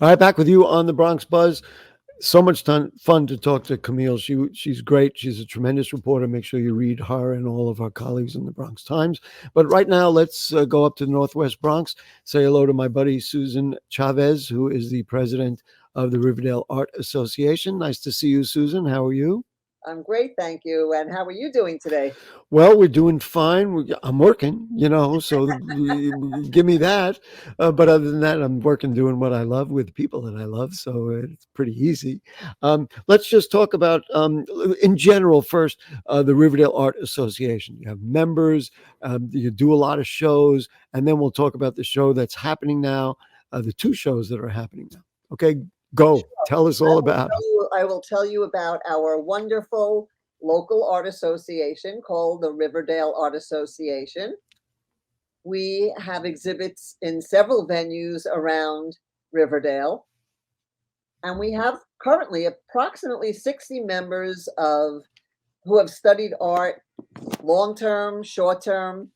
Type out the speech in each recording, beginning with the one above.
All right, back with you on the Bronx Buzz. So much fun to talk to Camille. She's great. She's a tremendous reporter. Make sure you read her and all of our colleagues in the Bronx Times. But right now, let's go up to the Northwest Bronx. Say hello to my buddy Susan Chavez, who is the president of the Riverdale Art Association. Nice to see you, Susan. How are you? I'm great, thank you. And how are you doing today? Well, we're doing fine. I'm working, so give me that. But other than that, I'm working doing what I love with people that I love. So it's pretty easy. Let's just talk about, in general, first, the Riverdale Art Association. You have members, you do a lot of shows, and then we'll talk about the show that's happening now, the two shows that are happening now. Okay, go. Sure. Tell us I all will about it. tell you, I will tell you about our wonderful local art association called the Riverdale Art Association. We have exhibits in several venues around Riverdale, and we have currently approximately 60 members of who have studied art long term, short term,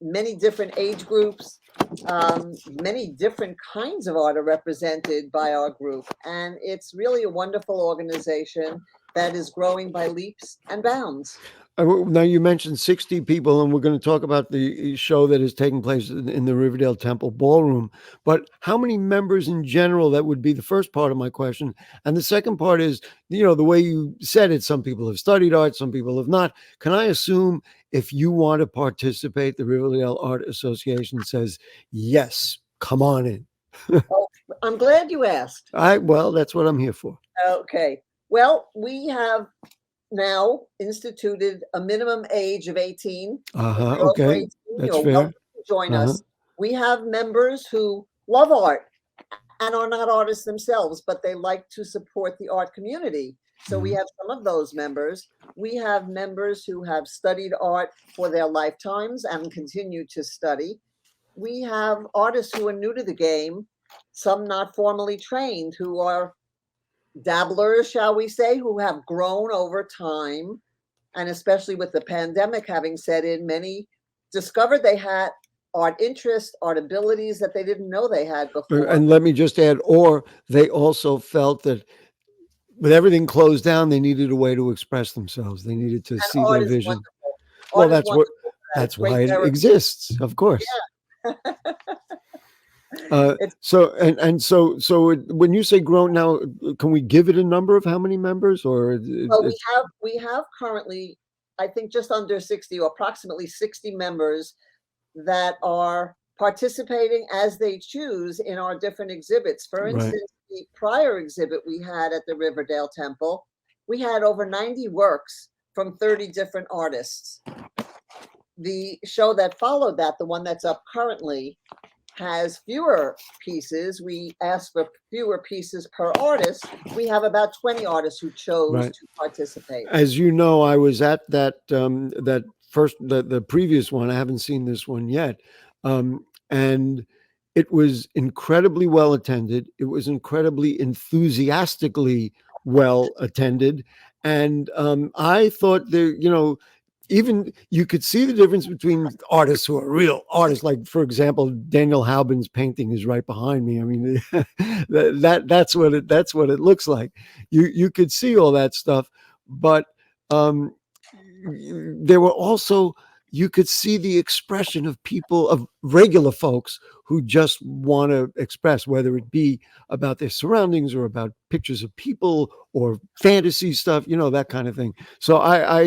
many different age groups, many different kinds of art are represented by our group. And it's really a wonderful organization that is growing by leaps and bounds. Now you mentioned 60 people, and we're going to talk about the show that is taking place in the Riverdale Temple Ballroom. But how many members in general? That would be the first part of my question. And the second part is, the way you said it, some people have studied art, some people have not. Can I assume if you want to participate, the Riverdale Art Association says, yes, come on in? Oh, I'm glad you asked. Well, that's what I'm here for. Okay. Well, we have now instituted a minimum age of 18. If Uh-huh. you're over Okay. 18, That's you're welcome fair. to join Uh-huh. us. We have members who love art and are not artists themselves, but they like to support the art community. So we Mhm. have some of those members. We have members who have studied art for their lifetimes and continue to study. We have artists who are new to the game, some not formally trained, who are dabblers, shall we say, who have grown over time. And especially with the pandemic having set in, many discovered they had art interests, art abilities that they didn't know they had before. And let me just add, or they also felt that with everything closed down, they needed a way to express themselves. They needed to And see art their is vision. wonderful. Well, Art is wonderful. that's Great why it therapy. exists, of course. Yeah. It's So when you say grown now, can we give it a number of how many members, or well, it's we have currently, I think, just under 60 or approximately 60 members that are participating as they choose in our different exhibits. For right? instance, the prior exhibit we had at the Riverdale Temple, we had over 90 works from 30 different artists. The show that followed that, the one that's up currently, has fewer pieces. We asked for fewer pieces per artist. We have about 20 artists who chose Right. to participate. As you know, I was at that first the previous one. I haven't seen this one yet, and it was incredibly well attended. It was incredibly enthusiastically well attended, and I thought there, even you could see the difference between artists who are real artists, like for example, Daniel Halbin's painting is right behind me. I mean, that's what it looks like. You could see all that stuff, but um, there were also you could see the expression of people of regular folks who just want to express, whether it be about their surroundings or about pictures of people or fantasy stuff, that kind of thing. So I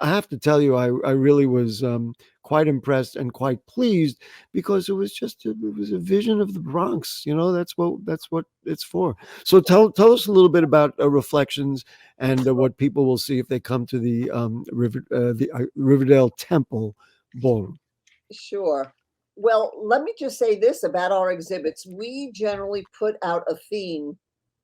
have to tell you, I really was quite impressed and quite pleased because it was a vision of the Bronx. That's what it's for. So tell us a little bit about Reflections and what people will see if they come to the Riverdale Temple Ballroom. Sure. Well, let me just say this about our exhibits. We generally put out a theme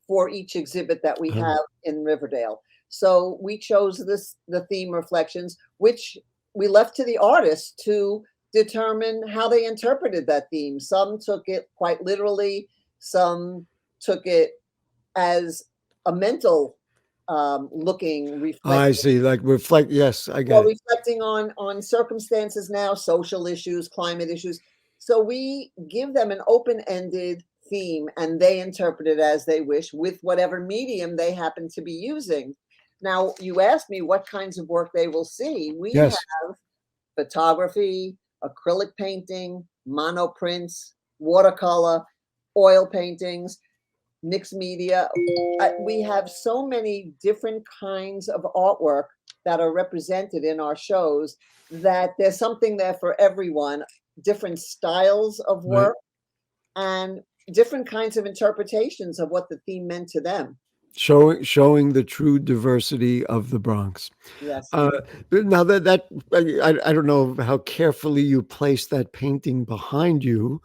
for each exhibit that we Uh, have in Riverdale. So we chose the theme Reflections, which we left to the artists to determine how they interpreted that theme. Some took it quite literally, some took it as a mental looking, I reflecting. see. Like reflect. Yes, I get Well, it. reflecting on circumstances now, social issues, climate issues. So we give them an open-ended theme and they interpret it as they wish with whatever medium they happen to be using. Now, you asked me what kinds of work they will see. We Yes. have photography, acrylic painting, monoprints, watercolor, oil paintings, mixed media. We have so many different kinds of artwork that are represented in our shows that there's something there for everyone, different styles of Right. work and different kinds of interpretations of what the theme meant to them. Showing the true diversity of the Bronx. Yes. Uh, now I don't know how carefully you place that painting behind you,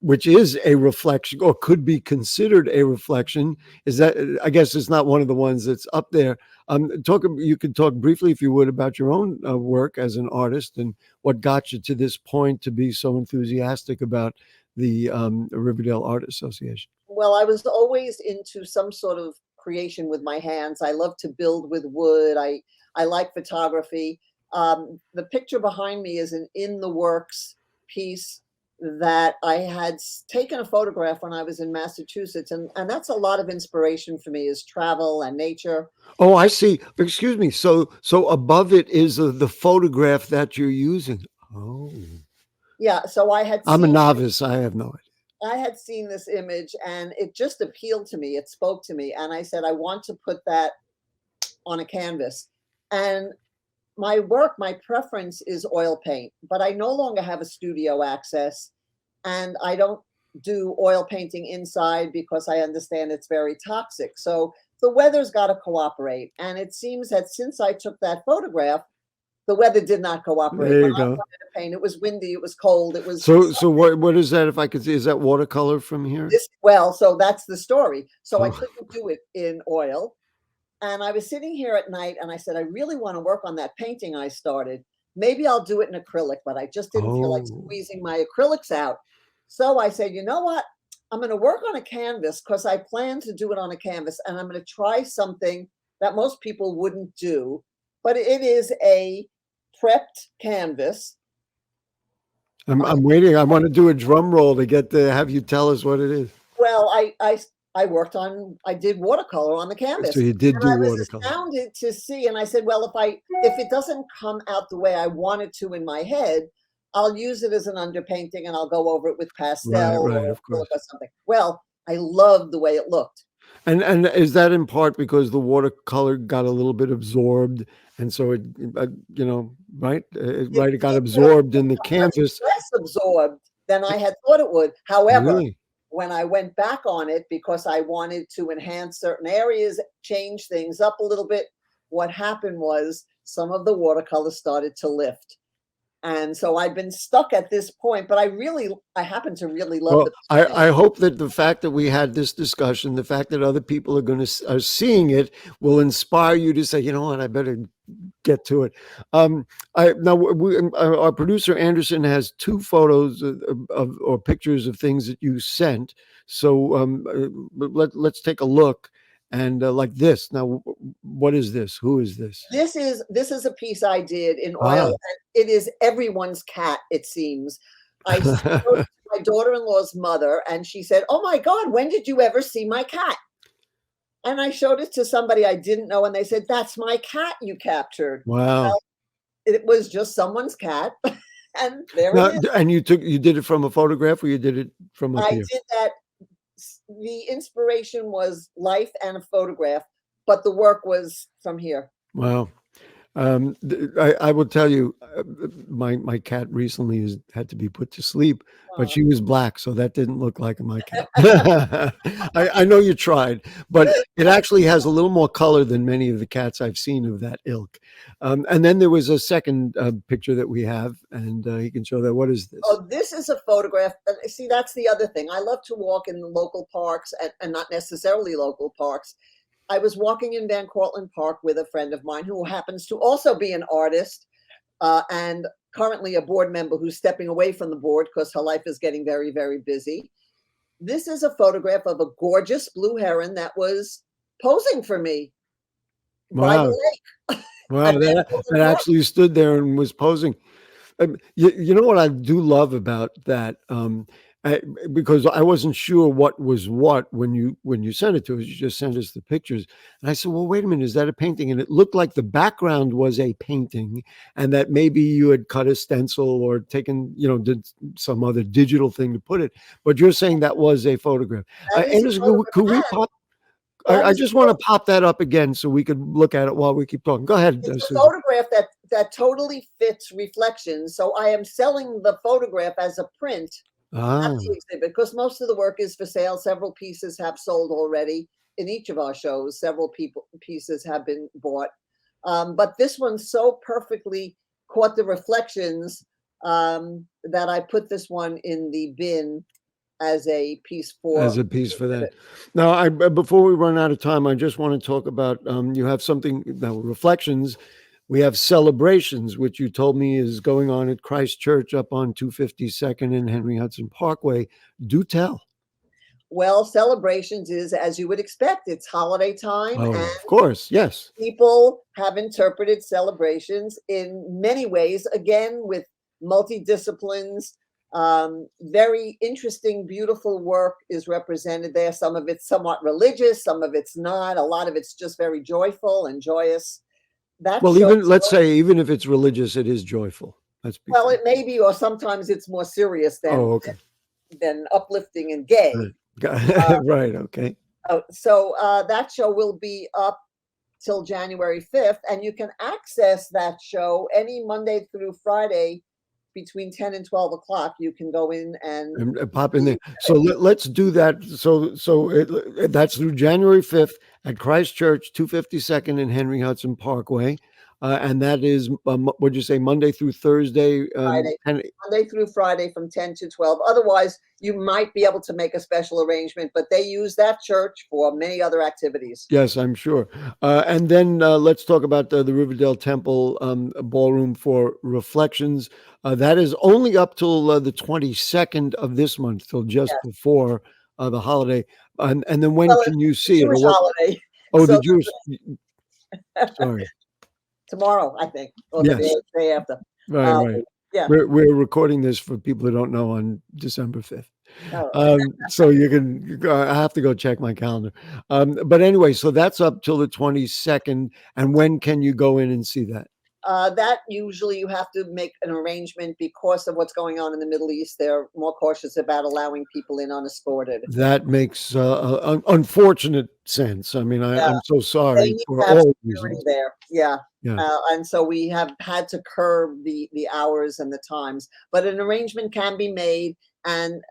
which is a reflection or could be considered a reflection. Is that I guess it's not one of the ones that's up there. You could talk briefly, if you would, about your own work as an artist and what got you to this point to be so enthusiastic about the Riverdale Art Association. Well, I was always into some sort of creation with my hands. I love to build with wood. I like photography. The picture behind me is an in the works piece that I had taken a photograph when I was in Massachusetts, and that's a lot of inspiration for me is travel and nature. Oh, I see. Excuse me. So above it is the photograph that you're using. Oh, Yeah, so I'm a novice. I have no idea. I had seen this image and it just appealed to me. It spoke to me, and I said I want to put that on a canvas. And my work, my preference is oil paint, but I no longer have a studio access and I don't do oil painting inside because I understand it's very toxic. So the weather's got to cooperate. And it seems that since I took that photograph, the weather did not cooperate. There When you I go. wanted to paint, it was windy, it was cold, it was So what is that? If I could see, is that watercolor from here? this. Well, so that's the story. So I Oh, couldn't do it in oil. And I was sitting here at night and I said, I really want to work on that painting I started. Maybe I'll do it in acrylic, but I just didn't feel like oh, squeezing my acrylics out. So I said, you know what? I'm going to work on a canvas because I plan to do it on a canvas and I'm going to try something that most people wouldn't do. But it is a prepped canvas. I'm waiting. I want to do a drum roll to get to have you tell us what it is. Well, I worked on I did watercolor on the So canvas, you did and do I was watercolor. astounded to see, and I said, "Well, if it doesn't come out the way I want it to in my head, I'll use it as an underpainting and I'll go over it with Right, pastel right, or of acrylic course. or something." Well, I loved the way it looked. And is that in part because the watercolor got a little bit absorbed, and so it, right, It right, it got became really absorbed in the much canvas. less absorbed than I had thought it would. However, Really? when I went back on it because I wanted to enhance certain areas, change things up a little bit, what happened was some of the watercolor started to lift. And so I've been stuck at this point, but I happen to really love Well, the painting. I hope that the fact that we had this discussion, the fact that other people are seeing it, will inspire you to say, you know what, I better get to it. I now our producer Anderson has two photos or pictures of things that you sent. So let's take a look and like this. Now, what is this? Who is this? This is a piece I did in oil, Ah. and it is everyone's cat, it seems. I showed it to my daughter-in-law's mother, and she said, "Oh my God, when did you ever see my cat?" And I showed it to somebody I didn't know, and they said, "That's my cat you captured." Wow. Well, it was just someone's cat, and there it Now, is. and you did it from a photograph, or you did it from up I here? did that. The inspiration was life and a photograph, but the work was from here. Wow. I will tell you, my cat recently had to be put to sleep, but Oh. she was black, so that didn't look like my cat. I know you tried, but it actually has a little more color than many of the cats I've seen of that ilk. And then there was a second picture that we have, and he can show that. What is this? Oh, this is a photograph. See, that's the other thing. I love to walk in the local parks and not necessarily local parks. I was walking in Van Cortlandt Park with a friend of mine who happens to also be an artist and currently a board member who's stepping away from the board because her life is getting very, very busy. This is a photograph of a gorgeous blue heron that was posing for me by the Wow, lake wow, at Van that Cortlandt Park. actually stood there and was posing. You know what I do love about that, I, because I wasn't sure what was what when you sent it to us. You just sent us the pictures, and I said, "Well, wait a minute, is that a painting?" And it looked like the background was a painting, and that maybe you had cut a stencil or taken, did some other digital thing to put it. But you're saying that was a photograph. That is a Anderson, could we photograph. pop? That I is a just want to pop that up again so we could look at it while we keep talking. Go ahead, It's a Susan. photograph that totally fits Reflections. So I am selling the photograph as a print at Ah, the exhibit because most of the work is for sale. Several pieces have sold already in each of our shows. Several pieces have been bought. But this one so perfectly caught the reflections that I put this one in the bin as a piece for as a piece the for that. exhibit. Now, before we run out of time, I just want to talk about you have something now. Reflections. We have celebrations, which you told me is going on at Christ Church up on 252nd and Henry Hudson Parkway. Do tell. Well, celebrations is as you would expect. It's holiday time, Oh, and of course, yes. people have interpreted celebrations in many ways, again, with multidisciplines. Very interesting, beautiful work is represented there. Some of it's somewhat religious, some of it's not. A lot of it's just very joyful and joyous. That Well, shows, even let's say, even if it's religious, it is joyful. Let's be well, fair. it may be, or sometimes it's more serious Oh, okay. than uplifting and gay. Right. Right. Okay. So that show will be up till January 5th, and you can access that show any Monday through Friday between 10 and 12 o'clock. You can go in and And pop in there. So let's do that. That's through January 5th at Christ Church, 252nd and Henry Hudson Parkway. And that is, what'd you say, Monday through Thursday? Friday, Monday through Friday from 10 to 12. Otherwise, you might be able to make a special arrangement, but they use that church for many other activities. Yes, I'm sure. And then let's talk about the Riverdale Temple Ballroom for Reflections. That is only up till the 22nd of this month, till just Yes. before the holiday. And then when Well, can you it's a see it? Or Jewish what? holiday. Oh, the So Jewish. Sorry. tomorrow, I think, or the Yes. day after. Right, Uh, right. yeah. We're recording this for people who don't know on December 5th. Oh, So I have to go check my calendar. But anyway, so that's up till the 22nd. And when can you go in and see that? that usually you have to make an arrangement because of what's going on in the Middle East. They're more cautious about allowing people in unescorted. That makes unfortunate sense. I mean, Yeah, I'm so they sorry need for to have all security reasons. there. Yeah. Yeah. And so we have had to curb the hours and the times, but an arrangement can be made, and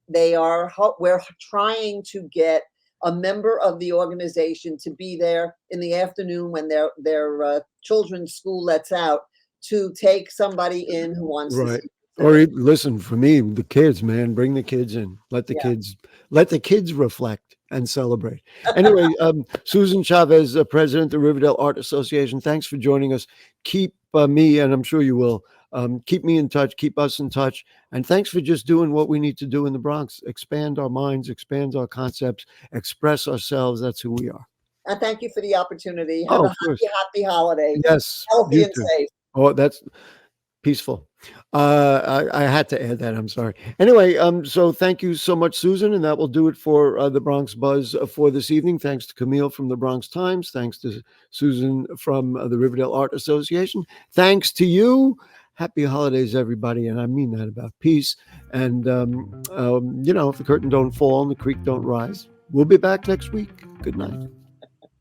we're trying to get a member of the organization to be there in the afternoon when their children's school lets out to take somebody in who wants to Right. see the Or exhibit. listen, for me, the kids, man, bring the kids in. Yeah. Let the kids reflect and celebrate. Anyway, Susan Chavez, president of the Riverdale Art Association, thanks for joining us. Keep me, and I'm sure you will, keep me in touch, keep us in touch. And thanks for just doing what we need to do in the Bronx, expand our minds, expand our concepts, express ourselves. That's who we are. And thank you for the opportunity. Have Oh, a of course. happy holiday, Yes, healthy you and too. safe. Oh, that's peaceful. I had to add that. I'm sorry. Anyway, so thank you so much, Susan, and that will do it for the Bronx Buzz for this evening. Thanks to Camille from the Bronx Times. Thanks to Susan from the Riverdale Art Association. Thanks to you. Happy holidays, everybody, and I mean that about peace. And if the curtain don't fall and the creek don't rise, we'll be back next week. Good night.